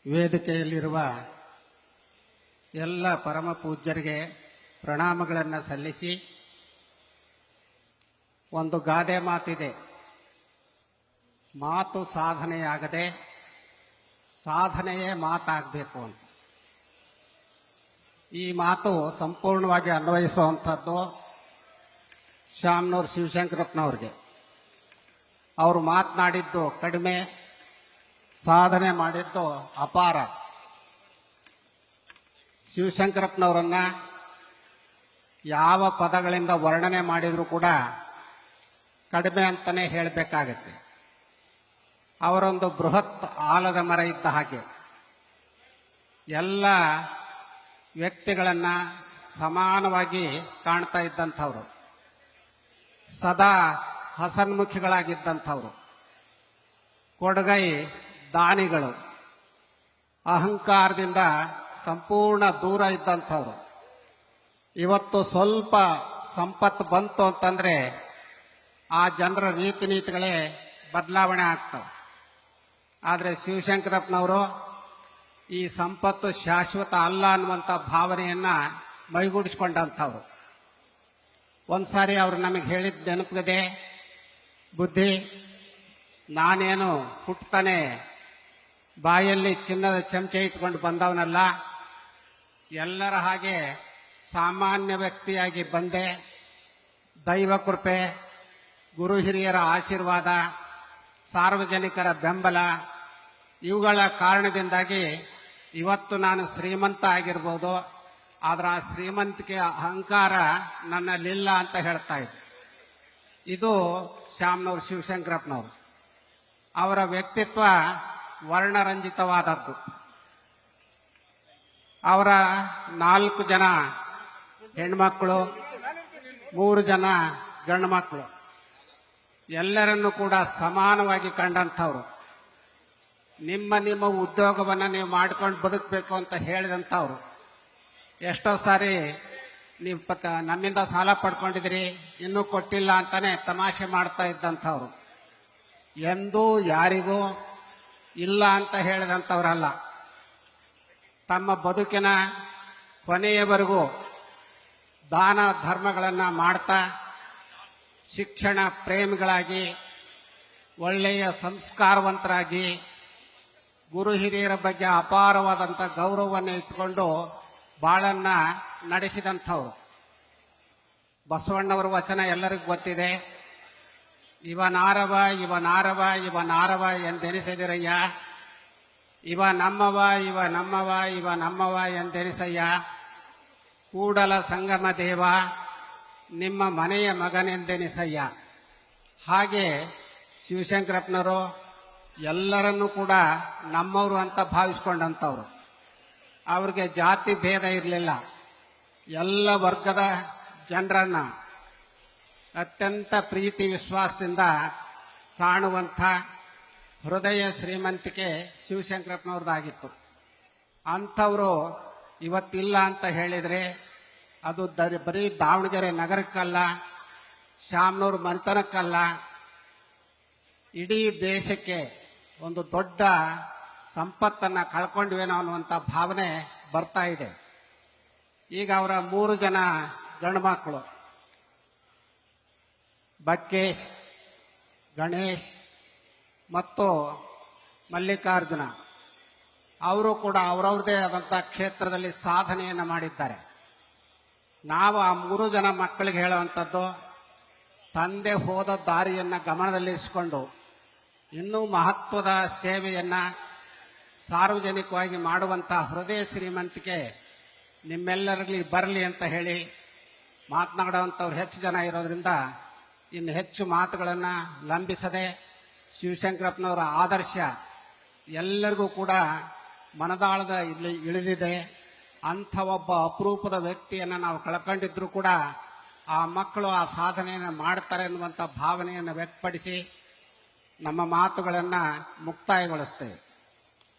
ವೇದಿಕೆಯಲ್ಲಿರುವ ಎಲ್ಲ ಪರಮ ಪೂಜ್ಯರಿಗೆ ಪ್ರಣಾಮಗಳನ್ನು ಸಲ್ಲಿಸಿ, ಒಂದು ಗಾದೆ ಮಾತಿದೆ, ಮಾತು ಸಾಧನೆಯಾಗದೆ ಸಾಧನೆಯೇ ಮಾತಾಗಬೇಕು ಅಂತ. ಈ ಮಾತು ಸಂಪೂರ್ಣವಾಗಿ ಅನ್ವಯಿಸುವಂಥದ್ದು ಶಾಮನೂರು ಶಿವಶಂಕರಪ್ಪನವ್ರಿಗೆ. ಅವರು ಮಾತನಾಡಿದ್ದು ಕಡಿಮೆ, ಸಾಧನೆ ಮಾಡಿದ್ದು ಅಪಾರ. ಶಿವಶಂಕರಪ್ಪನವರನ್ನ ಯಾವ ಪದಗಳಿಂದ ವರ್ಣನೆ ಮಾಡಿದರೂ ಕೂಡ ಕಡಿಮೆ ಅಂತಲೇ ಹೇಳಬೇಕಾಗತ್ತೆ. ಅವರೊಂದು ಬೃಹತ್ ಆಲದ ಮರ ಇದ್ದ ಹಾಗೆ ಎಲ್ಲ ವ್ಯಕ್ತಿಗಳನ್ನು ಸಮಾನವಾಗಿ ಕಾಣ್ತಾ ಇದ್ದಂಥವ್ರು, ಸದಾ ಹಸನ್ಮುಖಿಗಳಾಗಿದ್ದಂಥವ್ರು, ಕೊಡಗೈ ದಾನಿಗಳು, ಅಹಂಕಾರದಿಂದ ಸಂಪೂರ್ಣ ದೂರ ಇದ್ದಂಥವ್ರು. ಇವತ್ತು ಸ್ವಲ್ಪ ಸಂಪತ್ತು ಬಂತು ಅಂತಂದ್ರೆ ಆ ಜನರ ರೀತಿ ನೀತಿಗಳೇ ಬದಲಾವಣೆ ಆಗ್ತವೆ. ಆದರೆ ಶಿವಶಂಕರಪ್ಪನವರು ಈ ಸಂಪತ್ತು ಶಾಶ್ವತ ಅಲ್ಲ ಅನ್ನುವಂಥ ಭಾವನೆಯನ್ನ ಮೈಗೂಡಿಸ್ಕೊಂಡಂಥವ್ರು. ಒಂದ್ಸಾರಿ ಅವರು ನಮಗೆ ಹೇಳಿದ ನೆನಪಿದೆ, ಬುದ್ಧಿ, ನಾನೇನು ಹುಟ್ಟತಾನೆ ಬಾಯಲ್ಲಿ ಚಿನ್ನದ ಚಮಚ ಇಟ್ಕೊಂಡು ಬಂದವನಲ್ಲ, ಎಲ್ಲರ ಹಾಗೆ ಸಾಮಾನ್ಯ ವ್ಯಕ್ತಿಯಾಗಿ ಬಂದೆ. ದೈವ ಕೃಪೆ, ಗುರು ಹಿರಿಯರ ಆಶೀರ್ವಾದ, ಸಾರ್ವಜನಿಕರ ಬೆಂಬಲ, ಇವುಗಳ ಕಾರಣದಿಂದಾಗಿ ಇವತ್ತು ನಾನು ಶ್ರೀಮಂತ ಆಗಿರ್ಬೋದು. ಆದ್ರೆ ಆ ಶ್ರೀಮಂತಿಕೆ ಅಹಂಕಾರ ನನ್ನಲ್ಲಿಲ್ಲ ಅಂತ ಹೇಳ್ತಾ ಇದ್ದೆ. ಇದು ಶಾಮನೂರು ಶಿವಶಂಕರಪ್ಪನವರು. ಅವರ ವ್ಯಕ್ತಿತ್ವ ವರ್ಣರಂಜಿತವಾದದ್ದು. ಅವರ 4 ಜನ ಹೆಣ್ಮಕ್ಕಳು, 3 ಜನ ಗಂಡು ಮಕ್ಕಳು, ಎಲ್ಲರನ್ನೂ ಕೂಡ ಸಮಾನವಾಗಿ ಕಂಡಂಥವ್ರು. ನಿಮ್ಮ ಉದ್ಯೋಗವನ್ನು ನೀವು ಮಾಡ್ಕೊಂಡು ಬದುಕಬೇಕು ಅಂತ ಹೇಳಿದಂಥವ್ರು. ಎಷ್ಟೋ ಸಾರಿ ನೀವು ನಮ್ಮಿಂದ ಸಾಲ ಪಡ್ಕೊಂಡಿದ್ದೀರಿ, ಇನ್ನೂ ಕೊಟ್ಟಿಲ್ಲ ಅಂತಾನೆ ತಮಾಷೆ ಮಾಡ್ತಾ ಇದ್ದಂಥವ್ರು. ಎಂದೂ ಯಾರಿಗೂ ಇಲ್ಲ ಅಂತ ಹೇಳಿದಂಥವ್ರಲ್ಲ. ತಮ್ಮ ಬದುಕಿನ ಕೊನೆಯವರೆಗೂ ದಾನ ಧರ್ಮಗಳನ್ನು ಮಾಡ್ತಾ ಶಿಕ್ಷಣ ಪ್ರೇಮಿಗಳಾಗಿ, ಒಳ್ಳೆಯ ಸಂಸ್ಕಾರವಂತರಾಗಿ, ಗುರು ಹಿರಿಯರ ಬಗ್ಗೆ ಅಪಾರವಾದಂಥ ಗೌರವವನ್ನು ಇಟ್ಟುಕೊಂಡು ಬಾಳನ್ನ ನಡೆಸಿದಂಥವ್ರು. ಬಸವಣ್ಣವರ ವಚನ ಎಲ್ಲರಿಗೂ ಗೊತ್ತಿದೆ, ಇವನಾರವ ಇವನಾರವ ಇವನಾರವ ಎಂದೆನಿಸಿದಿರಯ್ಯ, ಇವ ನಮ್ಮವ ಇವ ನಮ್ಮವ ಇವ ನಮ್ಮವ ಎಂದೆನಿಸಯ್ಯ, ಕೂಡಲ ಸಂಗಮ ದೇವ ನಿಮ್ಮ ಮನೆಯ ಮಗನೆಂದೆನಿಸಯ್ಯ. ಹಾಗೆ ಶಿವಶಂಕರಪ್ಪನವರು ಎಲ್ಲರನ್ನೂ ಕೂಡ ನಮ್ಮವರು ಅಂತ ಭಾವಿಸ್ಕೊಂಡಂಥವ್ರು. ಅವ್ರಿಗೆ ಜಾತಿ ಭೇದ ಇರಲಿಲ್ಲ. ಎಲ್ಲ ವರ್ಗದ ಜನರನ್ನ ಅತ್ಯಂತ ಪ್ರೀತಿ ವಿಶ್ವಾಸದಿಂದ ಕಾಣುವಂಥ ಹೃದಯ ಶ್ರೀಮಂತಿಕೆ ಶಿವಶಂಕರಪ್ಪನವ್ರದ್ದಾಗಿತ್ತು. ಅಂಥವರು ಇವತ್ತಿಲ್ಲ ಅಂತ ಹೇಳಿದರೆ ಅದು ಬರೀ ದಾವಣಗೆರೆ ನಗರಕ್ಕಲ್ಲ, ಶಾಮನೂರು ಮನೆತನಕ್ಕಲ್ಲ, ಇಡೀ ದೇಶಕ್ಕೆ ಒಂದು ದೊಡ್ಡ ಸಂಪತ್ತನ್ನು ಕಳ್ಕೊಂಡ್ವೇನೋ ಅನ್ನುವಂಥ ಭಾವನೆ ಬರ್ತಾ ಇದೆ. ಈಗ ಅವರ 3 ಜನ ಗಂಡು ಮಕ್ಕಳು ಬಕ್ಕೇಶ್, ಗಣೇಶ್ ಮತ್ತು ಮಲ್ಲಿಕಾರ್ಜುನ, ಅವರು ಕೂಡ ಅವರವ್ರದೇ ಆದಂಥ ಕ್ಷೇತ್ರದಲ್ಲಿ ಸಾಧನೆಯನ್ನು ಮಾಡಿದ್ದಾರೆ. ನಾವು ಆ 3 ಜನ ಮಕ್ಕಳಿಗೆ ಹೇಳುವಂಥದ್ದು, ತಂದೆ ಹೋದ ದಾರಿಯನ್ನು ಗಮನದಲ್ಲಿರಿಸಿಕೊಂಡು ಇನ್ನೂ ಮಹತ್ವದ ಸೇವೆಯನ್ನು ಸಾರ್ವಜನಿಕವಾಗಿ ಮಾಡುವಂಥ ಹೃದಯ ಶ್ರೀಮಂತಿಕೆ ನಿಮ್ಮೆಲ್ಲರಲ್ಲಿ ಬರಲಿ ಅಂತ ಹೇಳಿ ಮಾತನಾಡುವಂಥವ್ರು ಹೆಚ್ಚು ಜನ ಇರೋದ್ರಿಂದ ಇನ್ನು ಹೆಚ್ಚು ಮಾತುಗಳನ್ನು ಲಂಬಿಸದೆ, ಶಿವಶಂಕರಪ್ಪನವರ ಆದರ್ಶ ಎಲ್ಲರಿಗೂ ಕೂಡ ಮನದಾಳದ ಇಲ್ಲಿ ಇಳಿದಿದೆ. ಅಂಥ ಒಬ್ಬ ಅಪರೂಪದ ವ್ಯಕ್ತಿಯನ್ನು ನಾವು ಕಳ್ಕೊಂಡಿದ್ರು ಕೂಡ ಆ ಮಕ್ಕಳು ಆ ಸಾಧನೆಯನ್ನು ಮಾಡ್ತಾರೆ ಅನ್ನುವಂಥ ಭಾವನೆಯನ್ನು ವ್ಯಕ್ತಪಡಿಸಿ ನಮ್ಮ ಮಾತುಗಳನ್ನು ಮುಕ್ತಾಯಗೊಳಿಸ್ತೇವೆ.